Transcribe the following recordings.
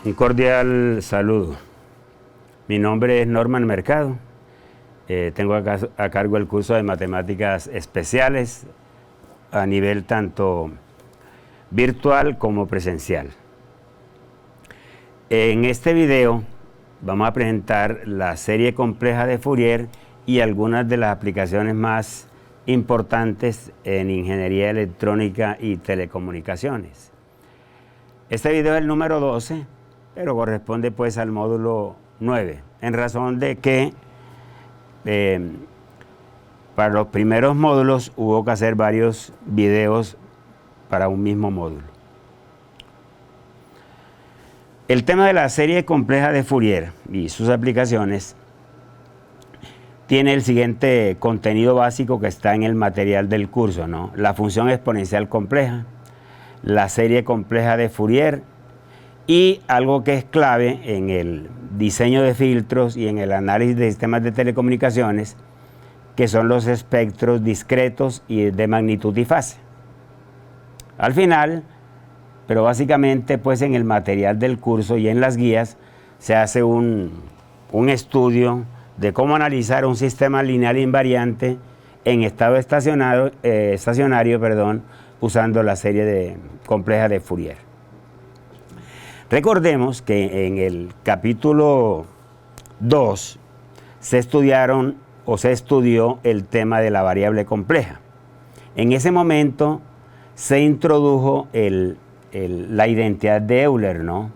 Un cordial saludo. Mi nombre es Norman Mercado. Tengo a cargo el curso de matemáticas especiales a nivel tanto virtual como presencial. En este video vamos a presentar la serie compleja de Fourier y algunas de las aplicaciones más importantes en ingeniería electrónica y telecomunicaciones. Este video es el número 12, pero corresponde pues al módulo 9, en razón de que para los primeros módulos hubo que hacer varios videos para un mismo módulo. El tema de la serie compleja de Fourier y sus aplicaciones tiene el siguiente contenido básico que está en el material del curso, ¿no? La función exponencial compleja, la serie compleja de Fourier y algo que es clave en el diseño de filtros y en el análisis de sistemas de telecomunicaciones, que son los espectros discretos y de magnitud y fase. Al final, pero básicamente pues en el material del curso y en las guías se hace un estudio de cómo analizar un sistema lineal invariante en estado estacionario, usando la serie compleja de Fourier. Recordemos que en el capítulo 2 se estudió el tema de la variable compleja. En ese momento se introdujo la identidad de Euler, ¿no?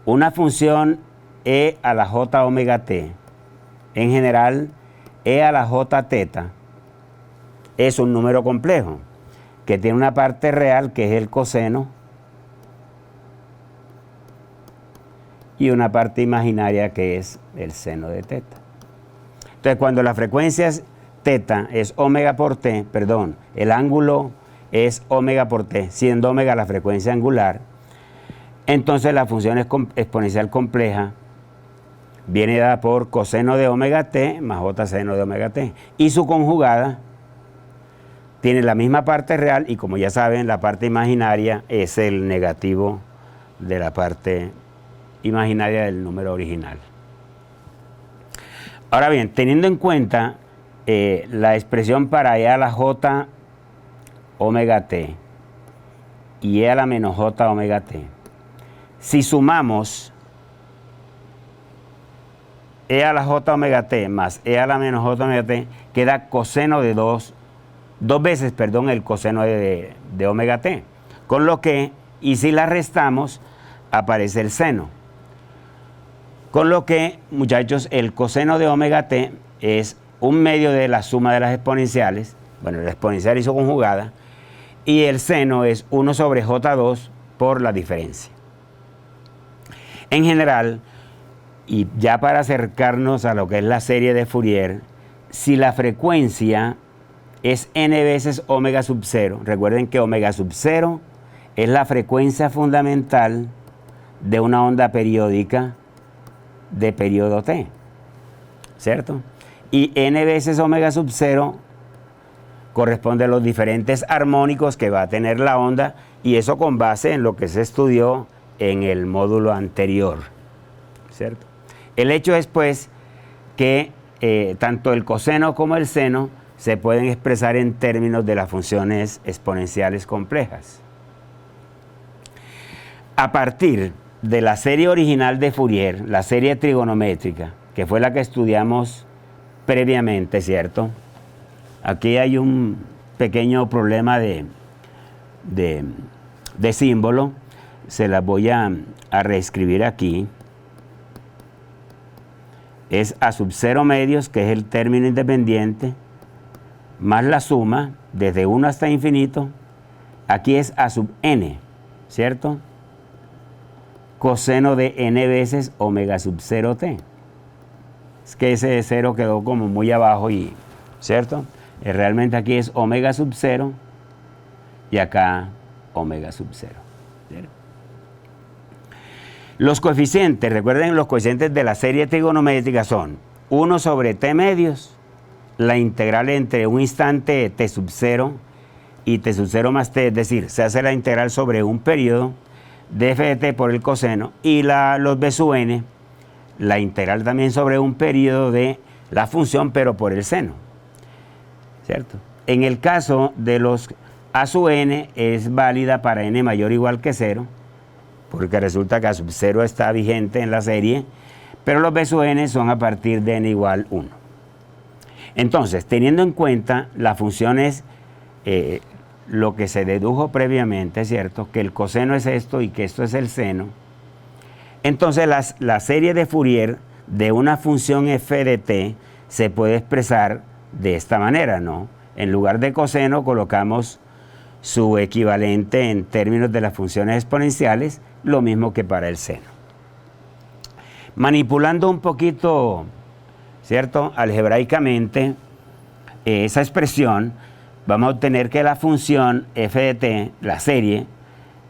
Una función e a la j omega t, en general e a la j teta, es un número complejo que tiene una parte real que es el coseno y una parte imaginaria que es el seno de teta. Entonces, cuando la frecuencia es teta es omega por t, perdón, el ángulo es omega por t, siendo omega la frecuencia angular, entonces la función exponencial compleja viene dada por coseno de omega t más j seno de omega t. Y su conjugada tiene la misma parte real y, como ya saben, la parte imaginaria es el negativo de la parte imaginaria del número original. Ahora bien, teniendo en cuenta la expresión para e a la j omega t y e a la menos j omega t, si sumamos e a la j omega t más e a la menos j omega t, queda coseno de dos veces el coseno de omega t, con lo que, y si la restamos, aparece el seno. Con lo que, muchachos, el coseno de omega t es un medio de la suma de las exponenciales, bueno, la exponencial y su conjugada, y el seno es 1 sobre j2 por la diferencia. En general, y ya para acercarnos a lo que es la serie de Fourier, si la frecuencia es n veces omega sub 0, recuerden que omega sub 0 es la frecuencia fundamental de una onda periódica de periodo t, ¿cierto? Y n veces omega sub 0 corresponde a los diferentes armónicos que va a tener la onda, y eso con base en lo que se estudió en el módulo anterior, ¿cierto? El hecho es pues que tanto el coseno como el seno se pueden expresar en términos de las funciones exponenciales complejas. A partir de la serie original de Fourier, la serie trigonométrica, que fue la que estudiamos previamente, ¿cierto? Aquí hay un pequeño problema de símbolo, se las voy a reescribir aquí. Es a sub 0 medios, que es el término independiente, más la suma desde 1 hasta infinito. Aquí es a sub n, ¿cierto? Coseno de n veces omega sub 0 t. Es que ese 0 quedó como muy abajo, y ¿cierto? Realmente aquí es omega sub 0 y acá omega sub 0. ¿Cierto? Los coeficientes, recuerden, los coeficientes de la serie trigonométrica son 1 sobre t medios, la integral entre un instante t sub 0 y t sub 0 más t, es decir, se hace la integral sobre un periodo, de f de t por el coseno, y los b sub n, la integral también sobre un periodo de la función, pero por el seno, ¿cierto? En el caso de los a sub n es válida para n mayor o igual que 0, porque resulta que a sub 0 está vigente en la serie, pero los b sub n son a partir de n igual 1. Entonces, teniendo en cuenta las funciones, lo que se dedujo previamente, ¿cierto? Que el coseno es esto y que esto es el seno. Entonces, la serie de Fourier de una función f de t se puede expresar de esta manera, ¿no? En lugar de coseno colocamos su equivalente en términos de las funciones exponenciales, lo mismo que para el seno. Manipulando un poquito, ¿cierto?, algebraicamente esa expresión, vamos a obtener que la función f de t, la serie,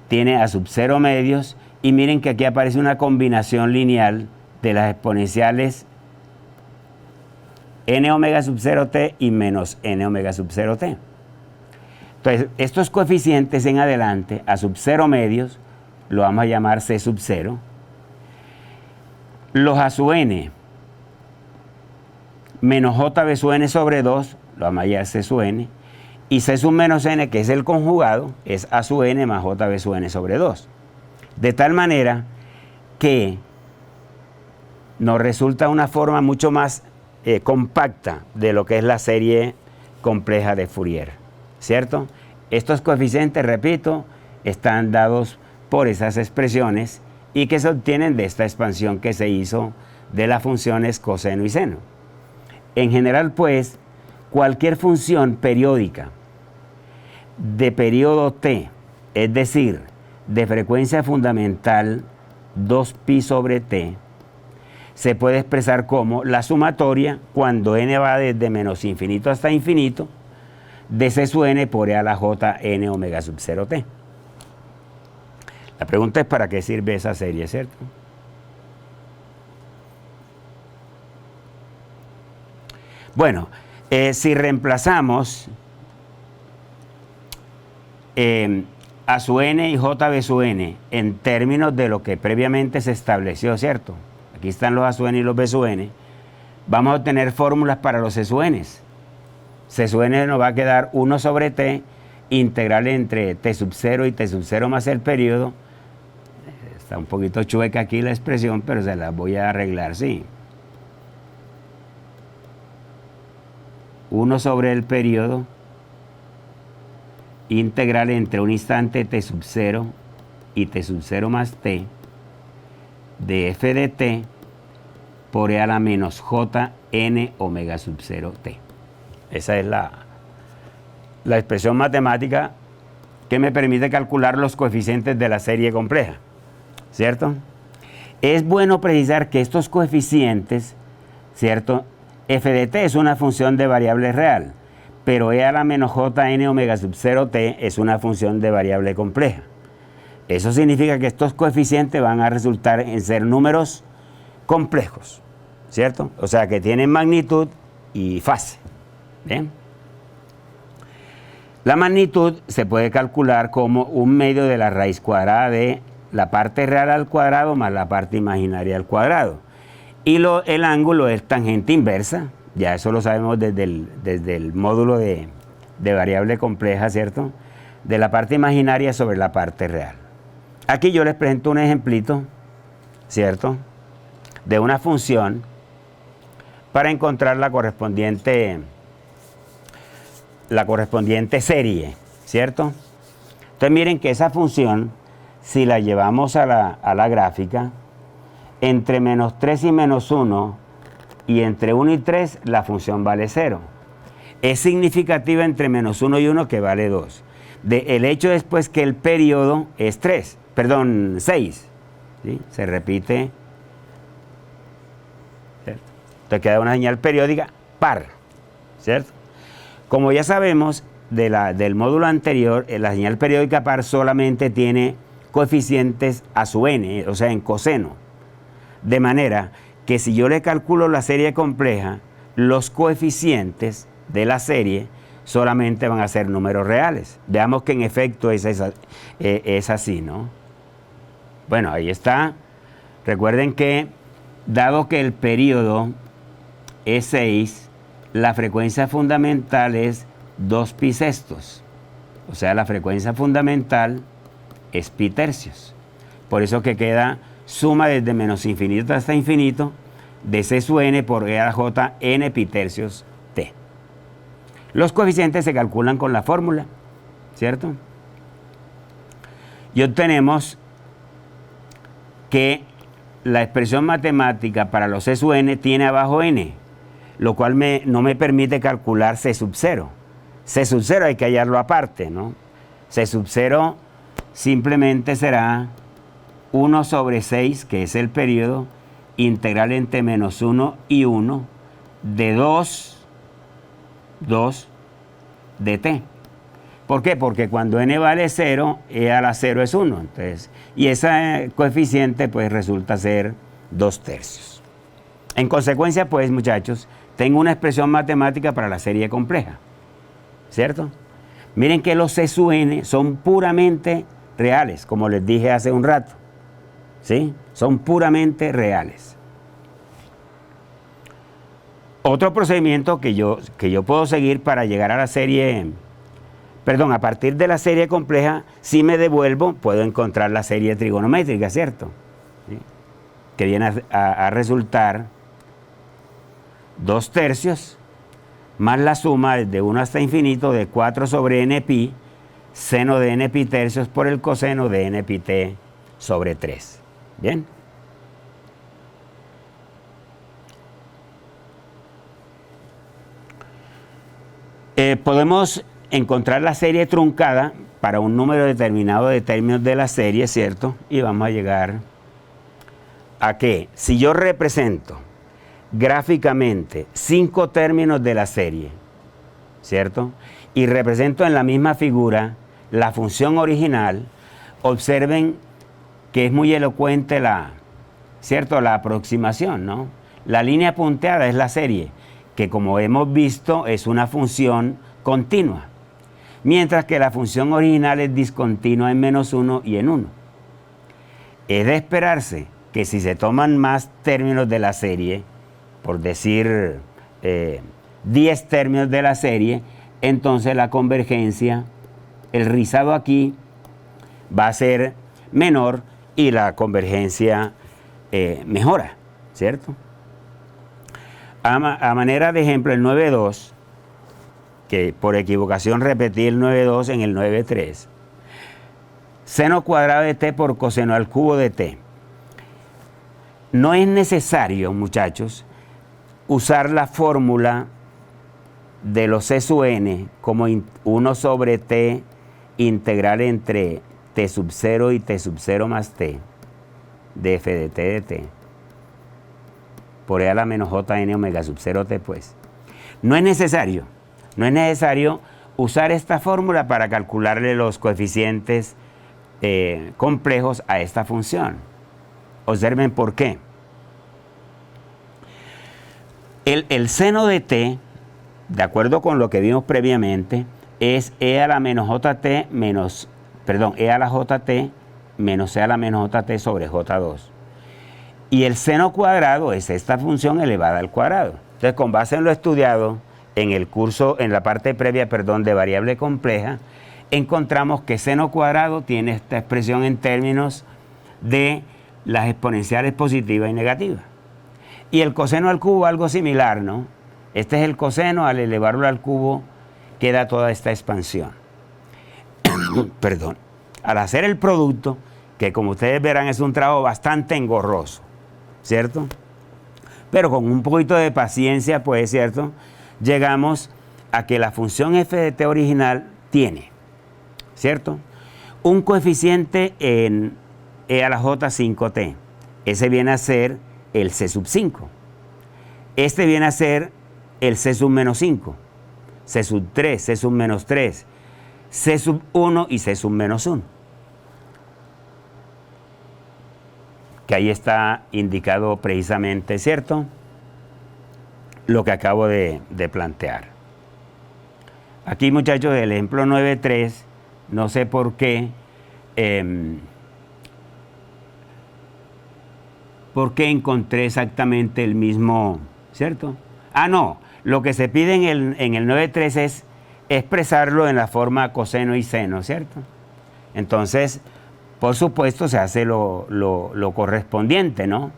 tiene a sub 0 medios, y miren que aquí aparece una combinación lineal de las exponenciales n omega sub 0t y menos n omega sub 0t. Entonces, estos coeficientes en adelante, a sub 0 medios, lo vamos a llamar c sub 0. Los a sub n menos j b sub n sobre 2, lo vamos a llamar c sub n. Y c sub menos n, que es el conjugado, es a sub n más j b sub n sobre 2. De tal manera que nos resulta una forma mucho más compacta de lo que es la serie compleja de Fourier, ¿cierto? Estos coeficientes, repito, están dados por esas expresiones y que se obtienen de esta expansión que se hizo de las funciones coseno y seno. En general, pues, cualquier función periódica de periodo t, es decir, de frecuencia fundamental 2pi sobre t, se puede expresar como la sumatoria, cuando n va desde menos infinito hasta infinito, de c sub n por e a la j n omega sub 0t. La pregunta es ¿para qué sirve esa serie, cierto? Bueno, si reemplazamos a sub n y j b sub n en términos de lo que previamente se estableció, ¿cierto? Aquí están los a sub n y los b sub n. Vamos a obtener fórmulas para los c sub n. C sub n nos va a quedar 1 sobre t, integral entre t sub 0 y t sub 0 más el periodo. Está un poquito chueca aquí la expresión, pero se la voy a arreglar, sí. 1 sobre el periodo, integral entre un instante t sub 0 y t sub 0 más t, de f de t por e a la menos j n omega sub 0 t. Esa es la expresión matemática que me permite calcular los coeficientes de la serie compleja, ¿cierto? Es bueno precisar que estos coeficientes, ¿cierto? F de t es una función de variable real, pero e a la menos j n omega sub 0 t es una función de variable compleja. Eso significa que estos coeficientes van a resultar en ser números complejos, ¿cierto? O sea, que tienen magnitud y fase. ¿Bien? La magnitud se puede calcular como un medio de la raíz cuadrada de la parte real al cuadrado más la parte imaginaria al cuadrado. Y el ángulo es tangente inversa, ya eso lo sabemos desde el módulo de variable compleja, ¿cierto? De la parte imaginaria sobre la parte real. Aquí yo les presento un ejemplito, ¿cierto?, de una función para encontrar la correspondiente serie, ¿cierto? Entonces miren que esa función, si la llevamos a la gráfica, entre menos 3 y menos 1 y entre 1 y 3 la función vale 0. Es significativa entre menos 1 y 1 que vale 2. El hecho después que el periodo es 6, ¿sí? Se repite, ¿cierto? Entonces queda una señal periódica par, ¿cierto? Como ya sabemos del módulo anterior, la señal periódica par solamente tiene coeficientes a sub n, o sea, en coseno. De manera que si yo le calculo la serie compleja, los coeficientes de la serie solamente van a ser números reales. Veamos que en efecto es así, ¿no? Bueno, ahí está. Recuerden que, dado que el periodo es 6, la frecuencia fundamental es 2 pi sextos. O sea, la frecuencia fundamental es pi tercios. Por eso que queda suma desde menos infinito hasta infinito de C sub n por E a la J n pi tercios t. Los coeficientes se calculan con la fórmula, ¿cierto? Y obtenemos que la expresión matemática para los C sub n tiene abajo n, lo cual no me permite calcular C sub 0. C sub 0 hay que hallarlo aparte, ¿no? C sub 0 simplemente será 1 sobre 6, que es el periodo, integral entre menos 1 y 1 de 2 de t. ¿Por qué? Porque cuando n vale 0, e a la 0 es 1. Entonces, y ese coeficiente pues resulta ser 2 tercios. En consecuencia, pues muchachos, tengo una expresión matemática para la serie compleja, ¿cierto? Miren que los C sub n son puramente reales, como les dije hace un rato, ¿sí? Son puramente reales. Otro procedimiento que yo puedo seguir para llegar a la serie, a partir de la serie compleja, si me devuelvo, puedo encontrar la serie trigonométrica, ¿cierto? ¿Sí? Que viene a resultar 2 tercios más la suma desde 1 hasta infinito de 4 sobre n pi, seno de n pi tercios por el coseno de n pi t sobre 3. ¿Bien? Podemos encontrar la serie truncada para un número determinado de términos de la serie, ¿cierto? Y vamos a llegar a que si yo represento gráficamente 5 términos de la serie, ¿cierto? Y represento en la misma figura la función original, observen que es muy elocuente ¿cierto? La aproximación, ¿no? La línea punteada es la serie, que como hemos visto es una función continua, mientras que la función original es discontinua en menos 1 y en 1. Es de esperarse que si se toman más términos de la serie, por decir 10 términos de la serie, entonces la convergencia, el rizado aquí va a ser menor y la convergencia mejora, ¿cierto? A manera de ejemplo, el 9,2, que por equivocación repetí el 9,2 en el 9,3, seno cuadrado de t por coseno al cubo de t. No es necesario, muchachos, usar la fórmula de los C sub n como 1 sobre t integral entre t sub 0 y t sub 0 más t de f de t de t por e a la menos j n omega sub 0 t, pues. No es necesario usar esta fórmula para calcularle los coeficientes complejos a esta función. Observen por qué. El seno de t, de acuerdo con lo que vimos previamente, es e a la menos jt menos, e a la jt menos e a la menos jt sobre j2. Y el seno cuadrado es esta función elevada al cuadrado. Entonces, con base en lo estudiado en el curso, en la parte previa, de variable compleja, encontramos que seno cuadrado tiene esta expresión en términos de las exponenciales positivas y negativas. Y el coseno al cubo, algo similar, ¿no? Este es el coseno, al elevarlo al cubo, queda toda esta expansión. Perdón. Al hacer el producto, que como ustedes verán es un trabajo bastante engorroso, ¿cierto? Pero con un poquito de paciencia, pues, ¿cierto? Llegamos a que la función f de t original tiene, ¿cierto? Un coeficiente en e a la j 5t. Ese viene a ser el c sub 5. Este viene a ser el c sub menos 5, c sub 3, c sub menos 3, c sub 1 y c sub menos 1. Que ahí está indicado precisamente, ¿cierto?, lo que acabo de plantear. Aquí, muchachos, el ejemplo 9.3, no sé por qué porque encontré exactamente el mismo, ¿cierto? Ah, no, lo que se pide en el 9.3 es expresarlo en la forma coseno y seno, ¿cierto? Entonces, por supuesto, se hace lo correspondiente, ¿no?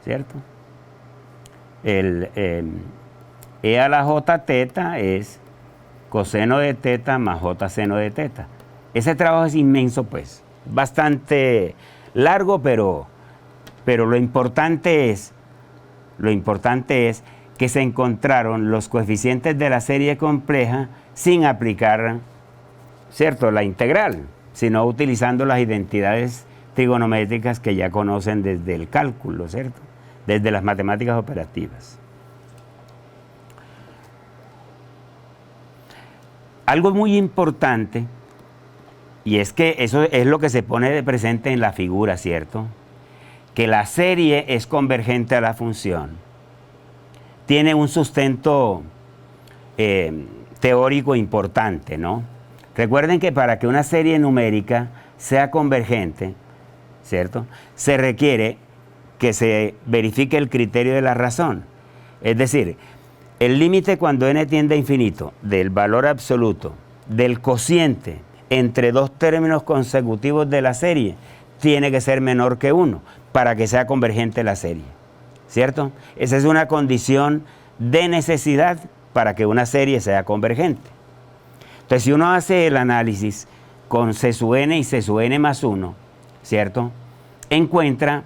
¿Cierto? El E a la J teta es coseno de teta más J seno de teta. Ese trabajo es inmenso, pues, bastante largo, pero lo importante es que se encontraron los coeficientes de la serie compleja sin aplicar, ¿cierto?, la integral, sino utilizando las identidades trigonométricas que ya conocen desde el cálculo, ¿cierto?, desde las matemáticas operativas. Algo muy importante, y es que eso es lo que se pone de presente en la figura, ¿cierto?, que la serie es convergente a la función. Tiene un sustento teórico importante, ¿no? Recuerden que para que una serie numérica sea convergente, ¿cierto?, se requiere que se verifique el criterio de la razón. Es decir, el límite cuando n tiende a infinito del valor absoluto del cociente entre dos términos consecutivos de la serie tiene que ser menor que 1 para que sea convergente la serie, ¿cierto? Esa es una condición de necesidad para que una serie sea convergente. Entonces, si uno hace el análisis con C sub n y C sub n más 1, ¿cierto?, encuentra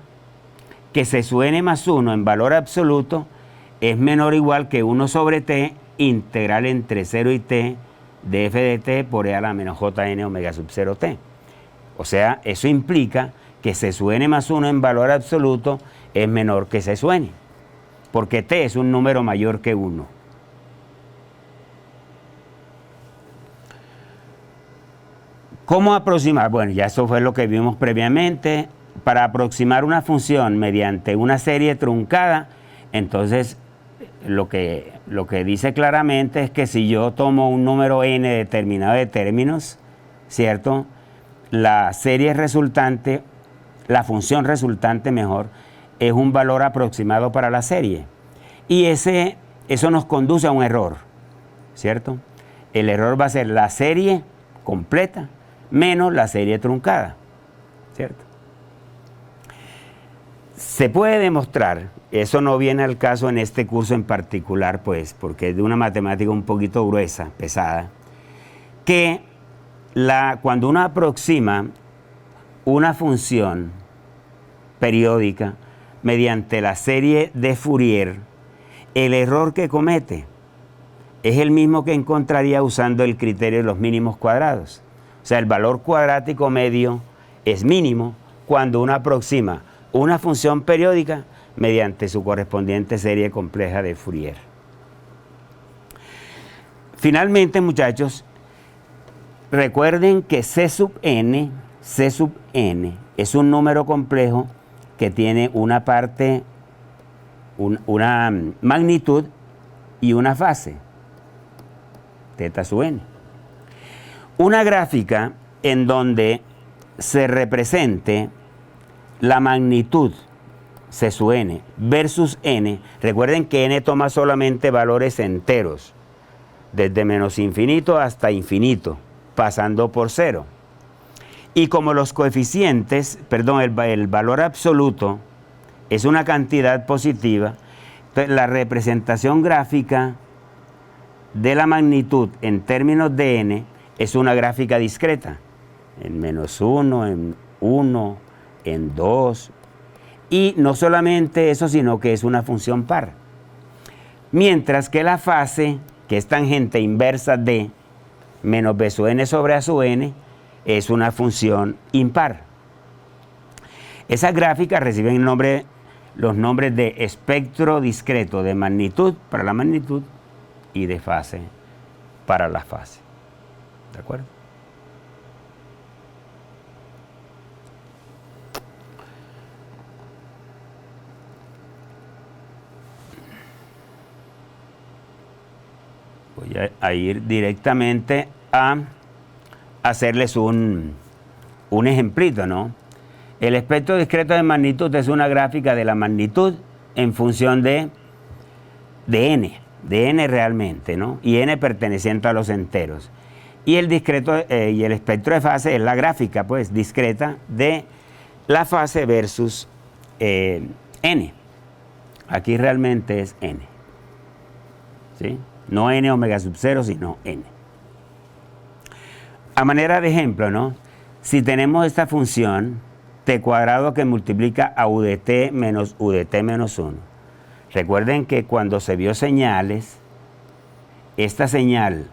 que C sub n más 1 en valor absoluto es menor o igual que 1 sobre t integral entre 0 y t de f de t por e a la menos jn omega sub 0 t. O sea, eso implica que C sub n más 1 en valor absoluto es menor que C sub n, porque t es un número mayor que 1. ¿Cómo aproximar? Bueno, ya eso fue lo que vimos previamente. Para aproximar una función mediante una serie truncada, entonces lo que dice claramente es que si yo tomo un número n determinado de términos, ¿cierto?, la serie resultante, la función resultante mejor, es un valor aproximado para la serie. Y eso nos conduce a un error, ¿cierto? El error va a ser la serie completa menos la serie truncada, ¿cierto? Se puede demostrar, eso no viene al caso en este curso en particular, pues, porque es de una matemática un poquito gruesa, pesada, que cuando uno aproxima una función periódica mediante la serie de Fourier, el error que comete es el mismo que encontraría usando el criterio de los mínimos cuadrados. O sea, el valor cuadrático medio es mínimo cuando uno aproxima una función periódica mediante su correspondiente serie compleja de Fourier. Finalmente, muchachos, recuerden que C sub n es un número complejo que tiene una parte, una magnitud y una fase, teta sub n. Una gráfica en donde se represente la magnitud C sub n versus n, recuerden que n toma solamente valores enteros, desde menos infinito hasta infinito, pasando por 0. Y como los coeficientes, perdón, el valor absoluto es una cantidad positiva, entonces la representación gráfica de la magnitud en términos de n es una gráfica discreta, en menos 1, en 1, en 2, y no solamente eso, sino que es una función par. Mientras que la fase, que es tangente inversa de menos b sub n sobre a sub n, es una función impar. Esas gráficas reciben los nombres de espectro discreto de magnitud para la magnitud y de fase para la fase. ¿De acuerdo? Voy a ir directamente a hacerles un ejemplito, ¿no? El espectro discreto de magnitud es una gráfica de la magnitud en función de n realmente, ¿no? Y n perteneciente a los enteros. Y el discreto y el espectro de fase es la gráfica, pues, discreta de la fase versus n. Aquí realmente es n. ¿Sí? No n omega sub 0, sino n. A manera de ejemplo, ¿no? Si tenemos esta función t cuadrado que multiplica a u de t menos u de t menos 1. Recuerden que cuando se vio señales, esta señal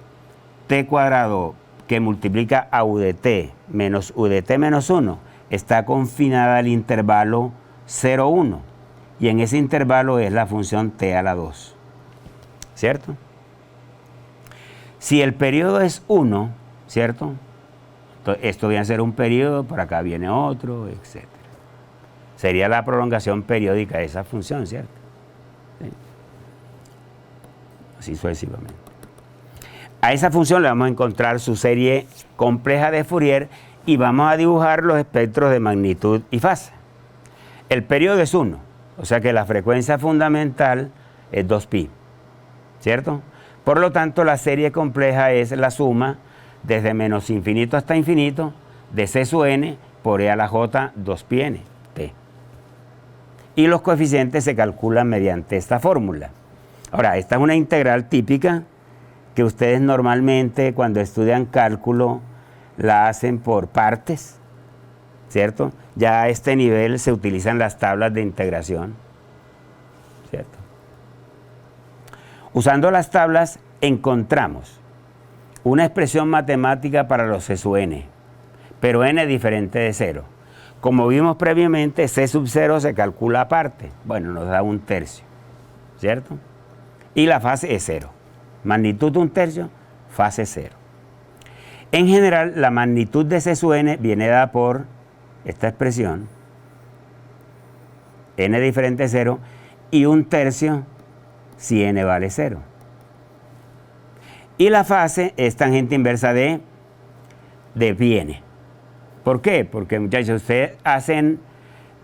t cuadrado que multiplica a u de t menos u de t menos 1 está confinada al intervalo 0, 1. Y en ese intervalo es la función t a la 2. ¿Cierto? Si el periodo es 1, ¿cierto? Esto viene a ser un periodo, por acá viene otro, etc. Sería la prolongación periódica de esa función, ¿cierto? ¿Sí? Así sucesivamente. A esa función le vamos a encontrar su serie compleja de Fourier y vamos a dibujar los espectros de magnitud y fase. El periodo es 1, o sea que la frecuencia fundamental es 2pi, ¿cierto? Por lo tanto, la serie compleja es la suma desde menos infinito hasta infinito de c sub n por e a la j 2πn t. Y los coeficientes se calculan mediante esta fórmula. Ahora, esta es una integral típica que ustedes normalmente cuando estudian cálculo la hacen por partes, ¿cierto? Ya a este nivel se utilizan las tablas de integración, ¿cierto? Usando las tablas encontramos una expresión matemática para los c sub n, pero n es diferente de 0. Como vimos previamente, c sub 0 se calcula aparte. Bueno, nos da 1/3, ¿cierto? Y la fase es 0. Magnitud 1/3, fase 0. En general, la magnitud de c sub n viene dada por esta expresión, n diferente de 0, y 1/3 si n vale 0. Y la fase es tangente inversa de πn. ¿Por qué? Porque, muchachos, ustedes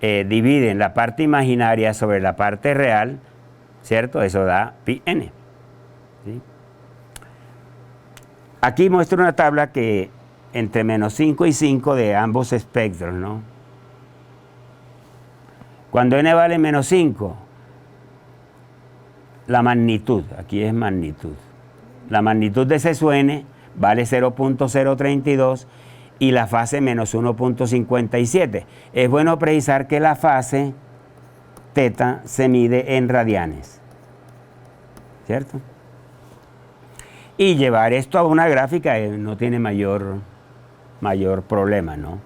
dividen la parte imaginaria sobre la parte real, ¿cierto? Eso da πn. ¿Sí? Aquí muestro una tabla que entre menos 5 y 5 de ambos espectros, ¿no? Cuando n vale menos 5, la magnitud, aquí es magnitud. La magnitud de c sub n vale 0.032 y la fase menos 1.57. Es bueno precisar que la fase teta se mide en radianes, ¿cierto? Y llevar esto a una gráfica no tiene mayor problema, ¿no?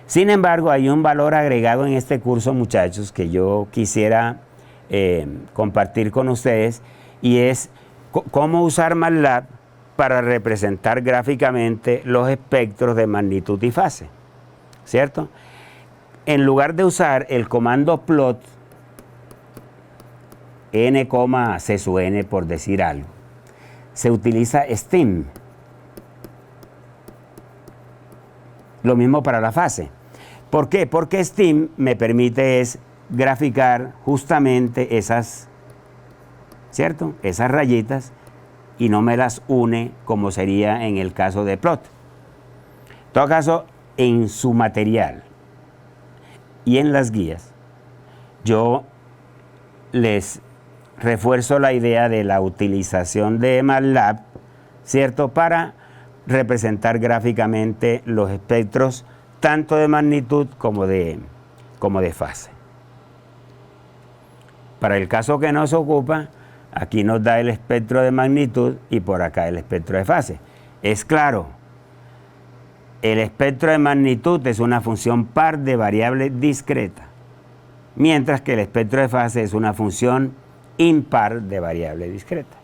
Sin embargo, hay un valor agregado en este curso, muchachos, que yo quisiera compartir con ustedes, y es cómo usar MATLAB para representar gráficamente los espectros de magnitud y fase, ¿cierto? En lugar de usar el comando plot n, c sub n, por decir algo, se utiliza STEAM. Lo mismo para la fase. ¿Por qué? Porque STEAM me permite graficar justamente esas, ¿cierto? Esas rayitas, y no me las une como sería en el caso de plot. En todo caso, en su material y en las guías, yo les refuerzo la idea de la utilización de MATLAB, ¿cierto? Para representar gráficamente los espectros tanto de magnitud como de fase. Para el caso que nos ocupa, aquí nos da el espectro de magnitud y por acá el espectro de fase. Es claro, el espectro de magnitud es una función par de variable discreta, mientras que el espectro de fase es una función impar de variable discreta.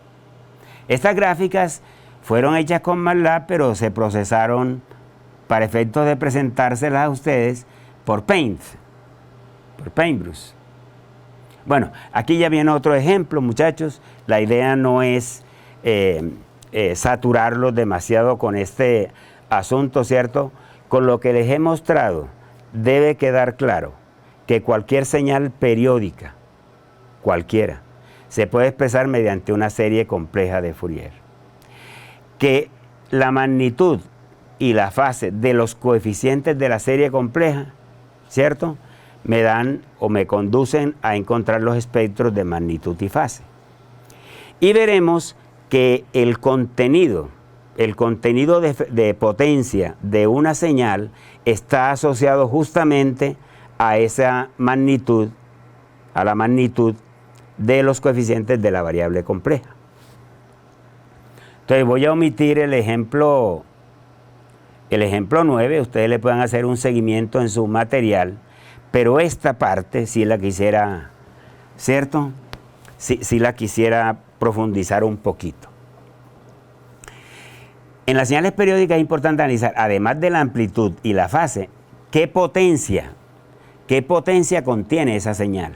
Estas gráficas fueron hechas con MATLAB, pero se procesaron para efectos de presentárselas a ustedes por Paintbrush. Bueno, aquí ya viene otro ejemplo, muchachos. La idea no es saturarlos demasiado con este asunto, ¿cierto? Con lo que les he mostrado, debe quedar claro que cualquier señal periódica, cualquiera, se puede expresar mediante una serie compleja de Fourier. Que la magnitud y la fase de los coeficientes de la serie compleja, ¿cierto?, me dan o me conducen a encontrar los espectros de magnitud y fase. Y veremos que el contenido de potencia de una señal está asociado justamente a esa magnitud, a la magnitud de los coeficientes de la variable compleja. Entonces voy a omitir el ejemplo 9, ustedes le pueden hacer un seguimiento en su material, pero esta parte sí la quisiera, ¿cierto? Sí la quisiera profundizar un poquito. En las señales periódicas es importante analizar, además de la amplitud y la fase, qué potencia contiene esa señal,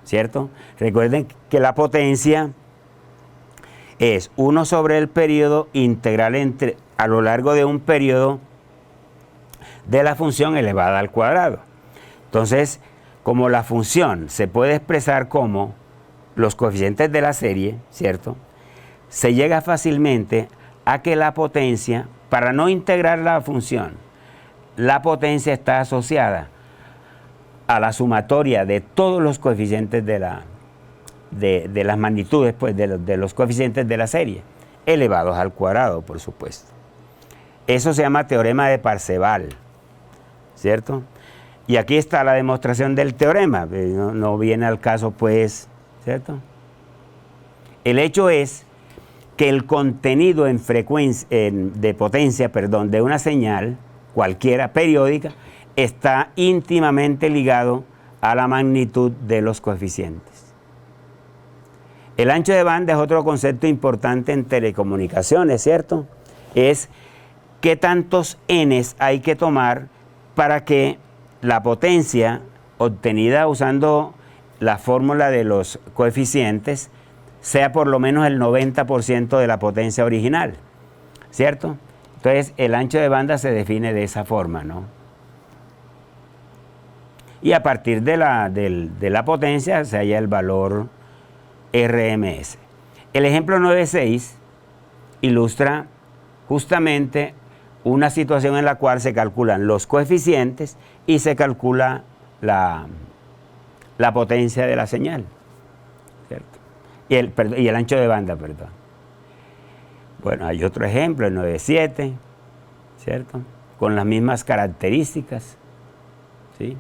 ¿cierto? Recuerden que la potencia es 1 sobre el periodo integral a lo largo de un periodo de la función elevada al cuadrado. Entonces, como la función se puede expresar como los coeficientes de la serie, ¿cierto?, se llega fácilmente a que la potencia, para no integrar la función, la potencia está asociada a la sumatoria de todos los coeficientes de las magnitudes, pues, de los coeficientes de la serie, elevados al cuadrado, por supuesto. Eso se llama teorema de Parseval, ¿cierto? Y aquí está la demostración del teorema, no viene al caso, pues, ¿cierto? El hecho es que el contenido en frecuencia, de potencia, de una señal, cualquiera periódica, está íntimamente ligado a la magnitud de los coeficientes. El ancho de banda es otro concepto importante en telecomunicaciones, ¿cierto? Es qué tantos n's hay que tomar para que la potencia obtenida usando la fórmula de los coeficientes sea por lo menos el 90% de la potencia original, ¿cierto? Entonces el ancho de banda se define de esa forma, ¿no? Y a partir de la potencia se halla el valor RMS. El ejemplo 9.6 ilustra justamente una situación en la cual se calculan los coeficientes y se calcula la potencia de la señal, ¿cierto? Y el ancho de banda, perdón. Bueno, hay otro ejemplo, el 9.7, ¿cierto?, con las mismas características, ¿sí?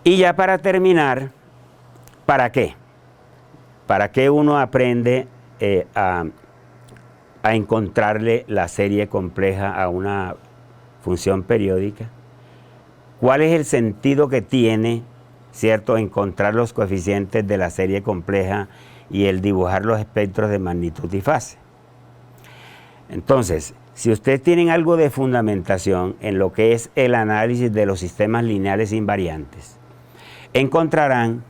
Y ya para terminar, ¿para qué? ¿Para qué uno aprende a encontrarle la serie compleja a una función periódica? ¿Cuál es el sentido que tiene, ¿cierto?, encontrar los coeficientes de la serie compleja y el dibujar los espectros de magnitud y fase? Entonces, si ustedes tienen algo de fundamentación en lo que es el análisis de los sistemas lineales invariantes, encontrarán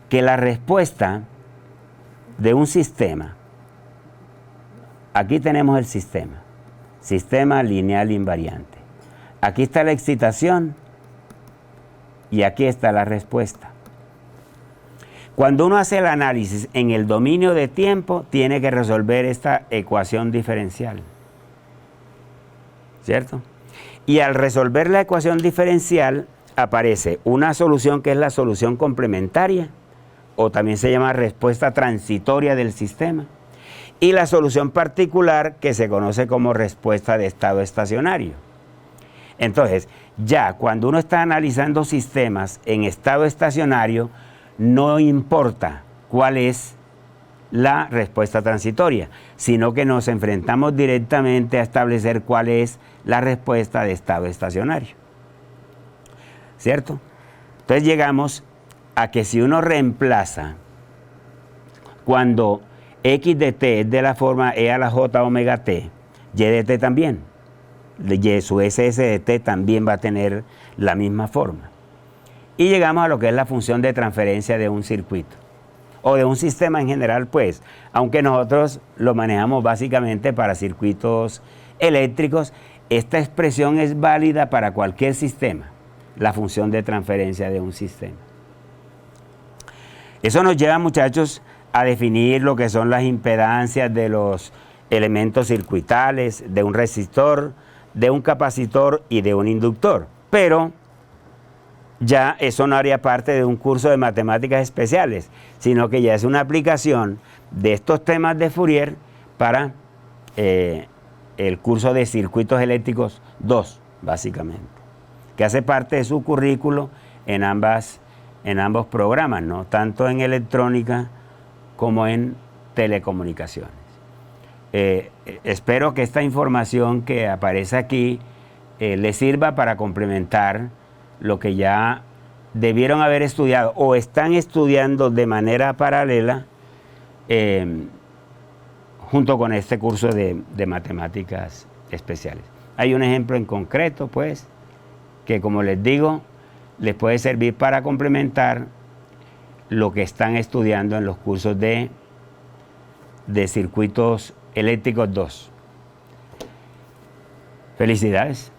que la respuesta de un sistema, aquí tenemos el sistema lineal invariante. Aquí está la excitación y aquí está la respuesta. Cuando uno hace el análisis en el dominio de tiempo, tiene que resolver esta ecuación diferencial, ¿cierto? Y al resolver la ecuación diferencial, aparece una solución que es la solución complementaria, o también se llama respuesta transitoria del sistema, y la solución particular que se conoce como respuesta de estado estacionario. Entonces, ya cuando uno está analizando sistemas en estado estacionario, no importa cuál es la respuesta transitoria, sino que nos enfrentamos directamente a establecer cuál es la respuesta de estado estacionario, ¿cierto? Entonces llegamos a que si uno reemplaza cuando x de t es de la forma e a la j omega t, y de t también, su ss de t también va a tener la misma forma. Y llegamos a lo que es la función de transferencia de un circuito, o de un sistema en general, pues, aunque nosotros lo manejamos básicamente para circuitos eléctricos, esta expresión es válida para cualquier sistema, la función de transferencia de un sistema. Eso nos lleva, muchachos, a definir lo que son las impedancias de los elementos circuitales, de un resistor, de un capacitor y de un inductor. Pero ya eso no haría parte de un curso de matemáticas especiales, sino que ya es una aplicación de estos temas de Fourier para el curso de circuitos eléctricos 2, básicamente, que hace parte de su currículo en ambos programas, ¿no? Tanto en electrónica como en telecomunicaciones. Espero que esta información que aparece aquí les sirva para complementar lo que ya debieron haber estudiado o están estudiando de manera paralela junto con este curso de matemáticas especiales. Hay un ejemplo en concreto, pues, que como les digo, les puede servir para complementar lo que están estudiando en los cursos de circuitos eléctricos 2. Felicidades.